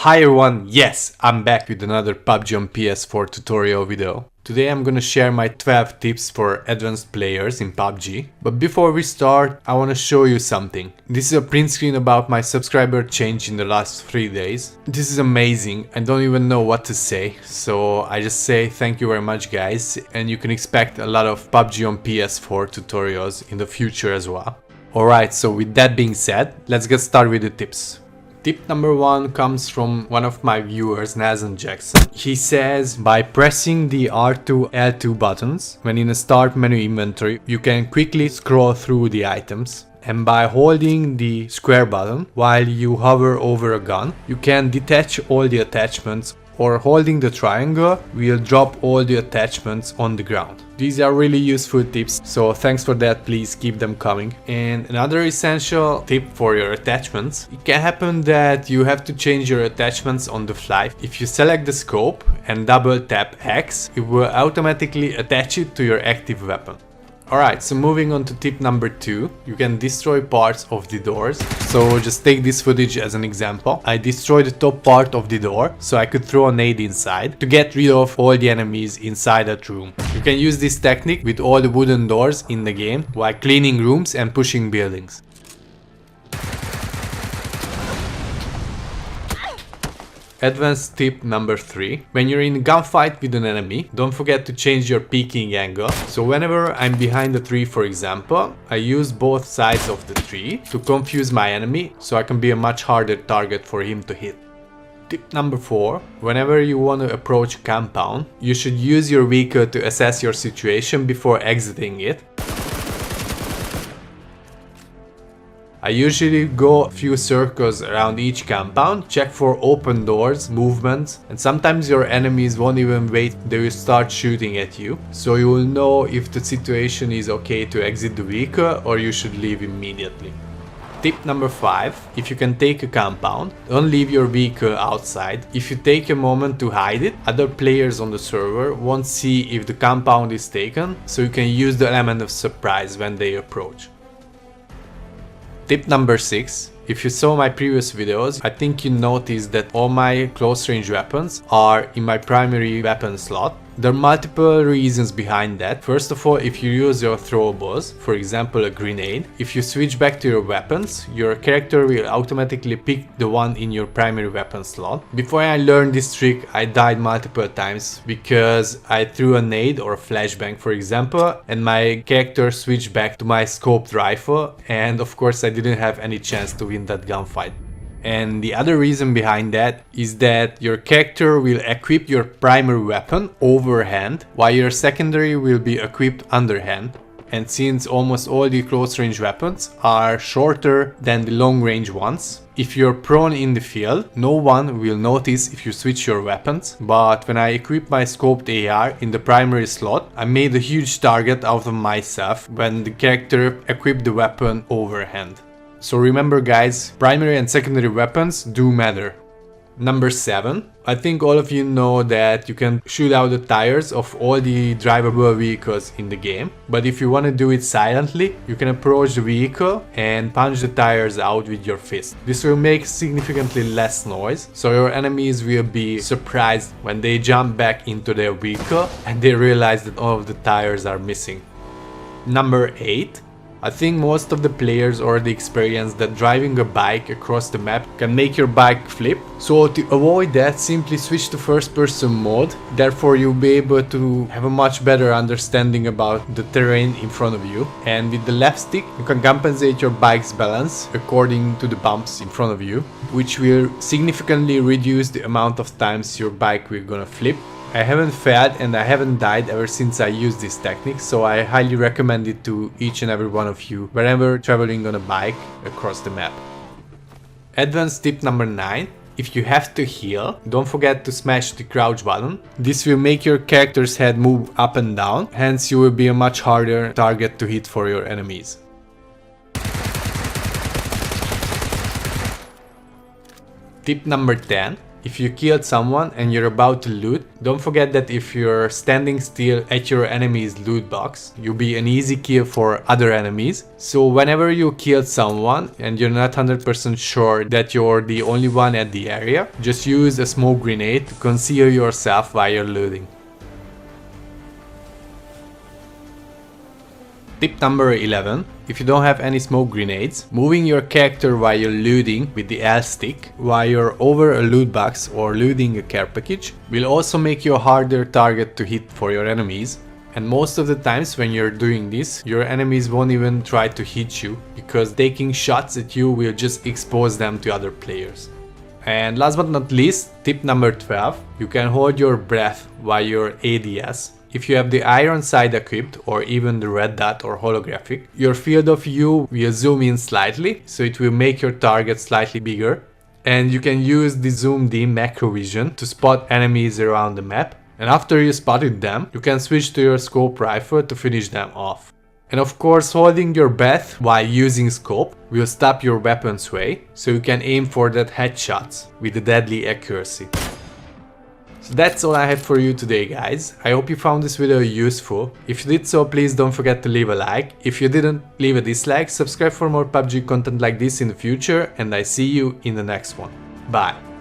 Hi everyone, yes, I'm back with another PUBG on PS4 tutorial video. Today I'm gonna share my 12 tips for advanced players in PUBG. But before we start, I wanna show you something. This is a print screen about my subscriber change in the last 3 days. This is amazing, I don't even know what to say. So I just say thank you very much guys, and you can expect a lot of PUBG on PS4 tutorials in the future as well. Alright, so with that being said, let's get started with the tips. Tip number 1 comes from one of my viewers, Nathan Jackson. He says, by pressing the R2, L2 buttons, when in a start menu inventory, you can quickly scroll through the items. And by holding the square button while you hover over a gun, you can detach all the attachments, or holding the triangle will drop all the attachments on the ground. These are really useful tips, so thanks for that, please keep them coming. And another essential tip for your attachments. It can happen that you have to change your attachments on the fly. If you select the scope and double tap X, it will automatically attach it to your active weapon. Alright, so moving on to tip number 2, you can destroy parts of the doors. So just take this footage as an example. I destroyed the top part of the door so I could throw a nade inside to get rid of all the enemies inside that room. You can use this technique with all the wooden doors in the game while cleaning rooms and pushing buildings. Advanced tip number 3. When you're in a gunfight with an enemy, don't forget to change your peeking angle. So whenever I'm behind the tree, for example, I use both sides of the tree to confuse my enemy so I can be a much harder target for him to hit. Tip number 4. Whenever you want to approach a compound, you should use your vehicle to assess your situation before exiting it. I usually go a few circles around each compound, check for open doors, movements, and sometimes your enemies won't even wait, they will start shooting at you. So you will know if the situation is okay to exit the vehicle or you should leave immediately. Tip number 5. If you can take a compound, don't leave your vehicle outside. If you take a moment to hide it, other players on the server won't see if the compound is taken, so you can use the element of surprise when they approach. Tip number 6. If you saw my previous videos, I think you noticed that all my close range weapons are in my primary weapon slot. There are multiple reasons behind that. First of all, if you use your throwables, for example a grenade, if you switch back to your weapons, your character will automatically pick the one in your primary weapon slot. Before I learned this trick, I died multiple times because I threw a nade or a flashbang, for example, and my character switched back to my scoped rifle, and of course I didn't have any chance to win that gunfight. And the other reason behind that is that your character will equip your primary weapon overhand, while your secondary will be equipped underhand. And since almost all the close range weapons are shorter than the long range ones, if you're prone in the field, no one will notice if you switch your weapons. But when I equipped my scoped AR in the primary slot, I made a huge target out of myself when the character equipped the weapon overhand. So remember guys, primary and secondary weapons do matter. Number 7. I think all of you know that you can shoot out the tires of all the drivable vehicles in the game. But if you want to do it silently, you can approach the vehicle and punch the tires out with your fist. This will make significantly less noise, so your enemies will be surprised when they jump back into their vehicle and they realize that all of the tires are missing. Number 8. I think most of the players already experienced that driving a bike across the map can make your bike flip. So to avoid that, simply switch to first person mode. Therefore you'll be able to have a much better understanding about the terrain in front of you. And with the left stick, you can compensate your bike's balance according to the bumps in front of you, which will significantly reduce the amount of times your bike will gonna flip. I haven't failed and I haven't died ever since I used this technique, so I highly recommend it to each and every one of you whenever traveling on a bike across the map. Advanced tip number 9. If you have to heal, don't forget to smash the crouch button. This will make your character's head move up and down, hence you will be a much harder target to hit for your enemies. Tip number 10. If you killed someone and you're about to loot, don't forget that if you're standing still at your enemy's loot box, you'll be an easy kill for other enemies. So whenever you killed someone and you're not 100% sure that you're the only one at the area, just use a smoke grenade to conceal yourself while you're looting. Tip number 11. If you don't have any smoke grenades, moving your character while you're looting with the L stick while you're over a loot box or looting a care package will also make you a harder target to hit for your enemies. And most of the times when you're doing this, your enemies won't even try to hit you because taking shots at you will just expose them to other players. And last but not least, tip number 12. You can hold your breath while you're ADS. If you have the iron sight equipped or even the red dot or holographic, your field of view will zoom in slightly, so it will make your target slightly bigger. And you can use the zoomed in macro vision to spot enemies around the map. And after you spotted them, you can switch to your scope rifle to finish them off. And of course, holding your breath while using scope will stop your weapon sway, so you can aim for that headshots with a deadly accuracy. So that's all I have for you today, guys. I hope you found this video useful. If you did so, please don't forget to leave a like. If you didn't, leave a dislike. Subscribe for more PUBG content like this in the future, and I see you in the next one. Bye.